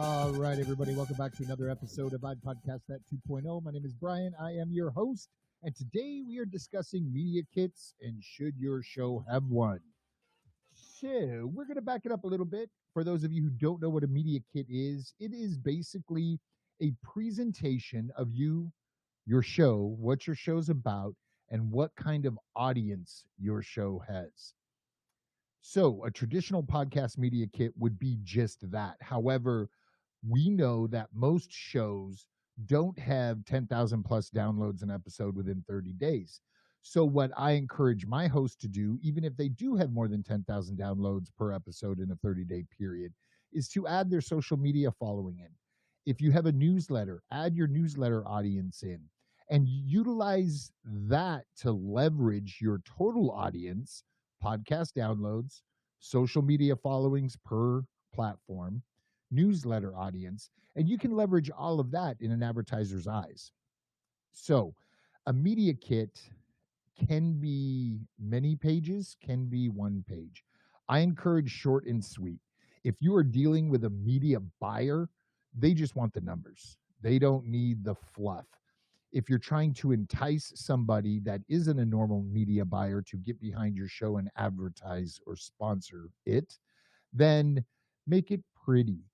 All right, everybody, welcome back to another episode of I'd Podcast That 2.0. My name is Brian. I am your host, and today we are discussing media kits and should your show have one. So, we're going to back it up a little bit. For those of you who don't know what a media kit is, it is basically a presentation of your show, what your show's about, and what kind of audience your show has. So, a traditional podcast media kit would be just that. However, we know that most shows don't have 10,000 plus downloads an episode within 30 days. So, what I encourage my host to do, even if they do have more than 10,000 downloads per episode in a 30-day period, is to add their social media following in. If you have a newsletter, add your newsletter audience in and utilize that to leverage your total audience, podcast downloads, social media followings per platform, newsletter audience, and you can leverage all of that in an advertiser's eyes. So, a media kit can be many pages, can be one page. I encourage short and sweet. If you are dealing with a media buyer, they just want the numbers. They don't need the fluff. If you're trying to entice somebody that isn't a normal media buyer to get behind your show and advertise or sponsor it, then make it pretty.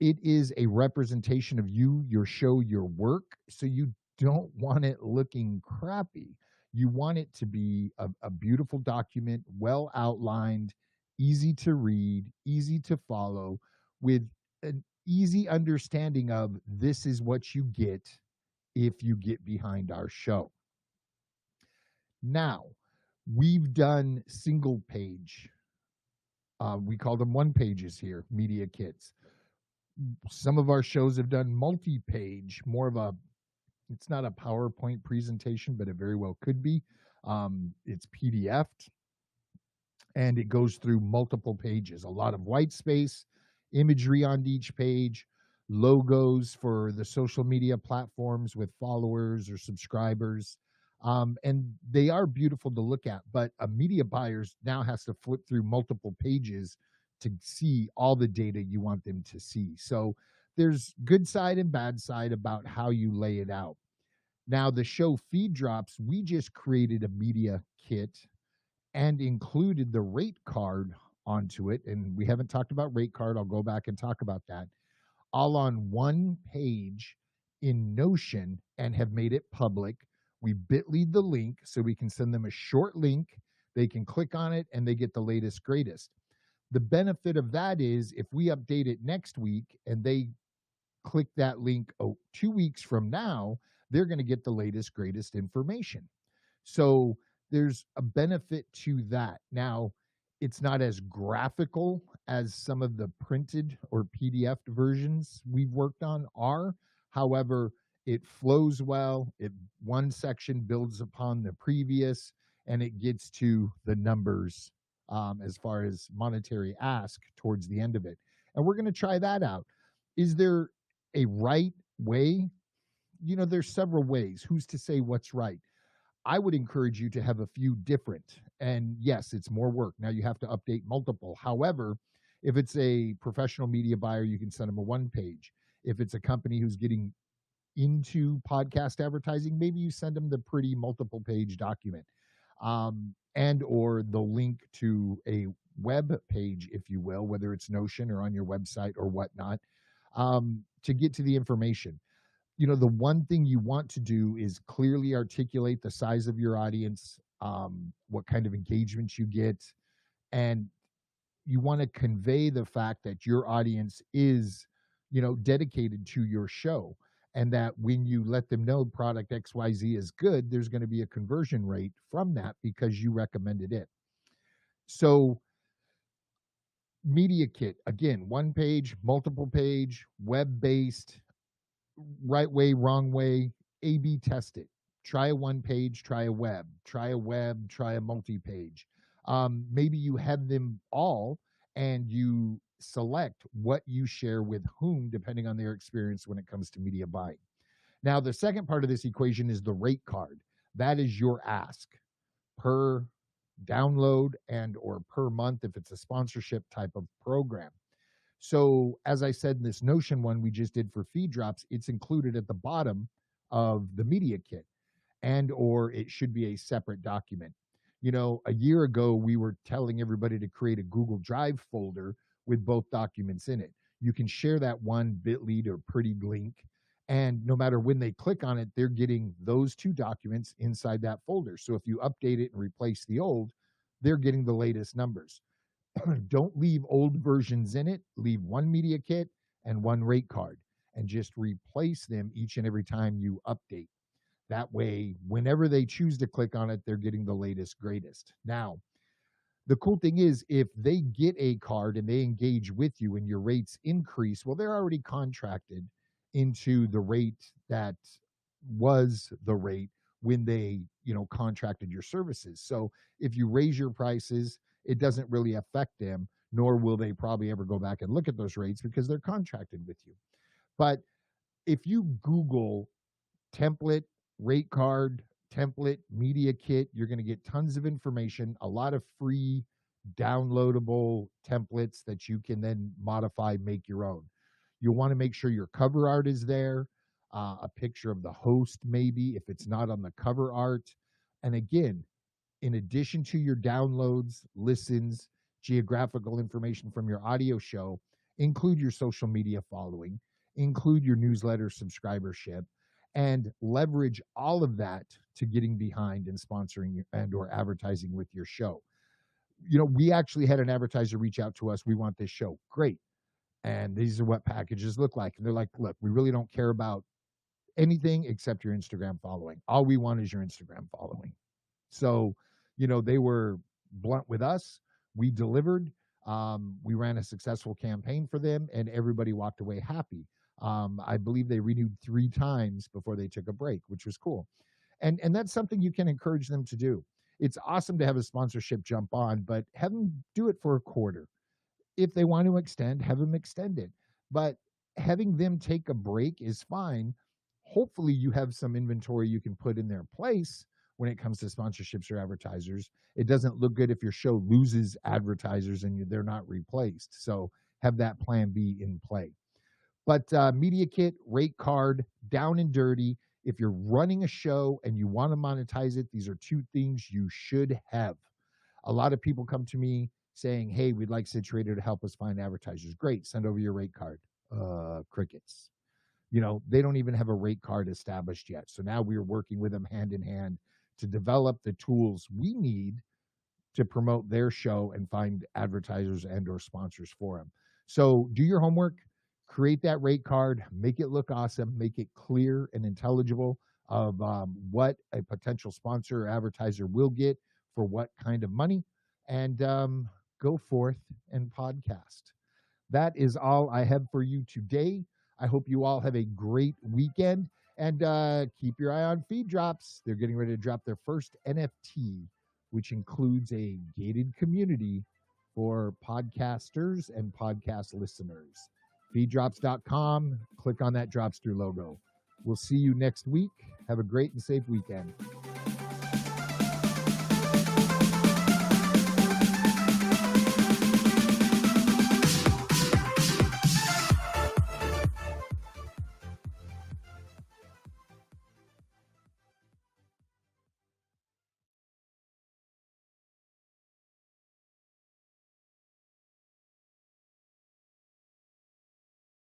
It is a representation of you, your show, your work. So you don't want it looking crappy. You want it to be a beautiful document, well outlined, easy to read, easy to follow, with an easy understanding of this is what you get if you get behind our show. Now, we've done single page. We call them one pages here, media kits. Some of our shows have done multi-page, more of a, it's not a PowerPoint presentation, but it very well could be. It's PDF'd and it goes through multiple pages, a lot of white space, imagery on each page, logos for the social media platforms with followers or subscribers. And they are beautiful to look at, but a media buyer now has to flip through multiple pages to see all the data you want them to see. So there's good side and bad side about how you lay it out. Now, the show feed drops, we just created a media kit and included the rate card onto it. And we haven't talked about rate card. I'll go back and talk about that. All on one page in Notion and have made it public. We bit.ly the link so we can send them a short link. They can click on it and they get the latest, greatest. The benefit of that is if we update it next week and they click that link 2 weeks from now, they're going to get the latest, greatest information. So there's a benefit to that. Now, it's not as graphical as some of the printed or PDF versions we've worked on are. However, it flows well. One section builds upon the previous, and it gets to the numbers as far as monetary ask towards the end of it. And we're going to try that out. Is there a right way? There's several ways. Who's to say what's right? I would encourage you to have a few different. And yes, it's more work. Now you have to update multiple. However, if it's a professional media buyer, you can send them a one page. If it's a company who's getting into podcast advertising, maybe you send them the pretty multiple page document and or the link to a web page, if you will, whether it's Notion or on your website or whatnot, to get to the information. The one thing you want to do is clearly articulate the size of your audience, what kind of engagement you get, and you want to convey the fact that your audience is, dedicated to your show, and that when you let them know product XYZ is good, there's going to be a conversion rate from that because you recommended it. So media kit, again, one page, multiple page, web-based, right way, wrong way, A/B test it. Try a one page, try a web, try a multi-page. Maybe you have them all and you select what you share with whom, depending on their experience when it comes to media buying. Now, the second part of this equation is the rate card. That is your ask per download and or per month if it's a sponsorship type of program. So, as I said in this Notion one we just did for feed drops, it's included at the bottom of the media kit, and or it should be a separate document. A year ago we were telling everybody to create a Google Drive folder with both documents in it. You can share that one bit.ly or pretty link, and no matter when they click on it, they're getting those two documents inside that folder. So if you update it and replace the old, they're getting the latest numbers. Don't leave old versions in it. Leave one media kit and one rate card, and just replace them each and every time you update. That way, whenever they choose to click on it, they're getting the latest, greatest. Now, the cool thing is, if they get a card and they engage with you and your rates increase, well, they're already contracted into the rate that was the rate when they, contracted your services. So if you raise your prices, it doesn't really affect them, nor will they probably ever go back and look at those rates because they're contracted with you. But if you Google template, rate card, template, media kit, you're going to get tons of information, a lot of free downloadable templates that you can then modify, make your own. You'll want to make sure your cover art is there, a picture of the host, maybe, if it's not on the cover art. And again, in addition to your downloads, listens, geographical information from your audio show, include your social media following, include your newsletter subscribership, and leverage all of that to getting behind and sponsoring and or advertising with your show. We actually had an advertiser reach out to us. We want this show. Great. And these are what packages look like. And they're like, look, we really don't care about anything except your Instagram following. All we want is your Instagram following. So, they were blunt with us. We delivered. We ran a successful campaign for them, and everybody walked away happy. I believe they renewed 3 times before they took a break, which was cool. And that's something you can encourage them to do. It's awesome to have a sponsorship jump on, but have them do it for a quarter. If they want to extend, have them extend it. But having them take a break is fine. Hopefully you have some inventory you can put in their place when it comes to sponsorships or advertisers. It doesn't look good if your show loses advertisers and they're not replaced. So have that plan B in play. But media kit, rate card, down and dirty. If you're running a show and you want to monetize it, these are 2 things you should have. A lot of people come to me saying, hey, we'd like Situator to help us find advertisers. Great, send over your rate card. Crickets. They don't even have a rate card established yet. So now we're working with them hand in hand to develop the tools we need to promote their show and find advertisers and or sponsors for them. So do your homework, create that rate card, make it look awesome, make it clear and intelligible of what a potential sponsor or advertiser will get for what kind of money, and go forth and podcast. That is all I have for you today. I hope you all have a great weekend, and keep your eye on feed drops. They're getting ready to drop their first NFT, which includes a gated community for podcasters and podcast listeners. Feeddrops.com. Click on that Dropster logo. We'll see you next week. Have a great and safe weekend.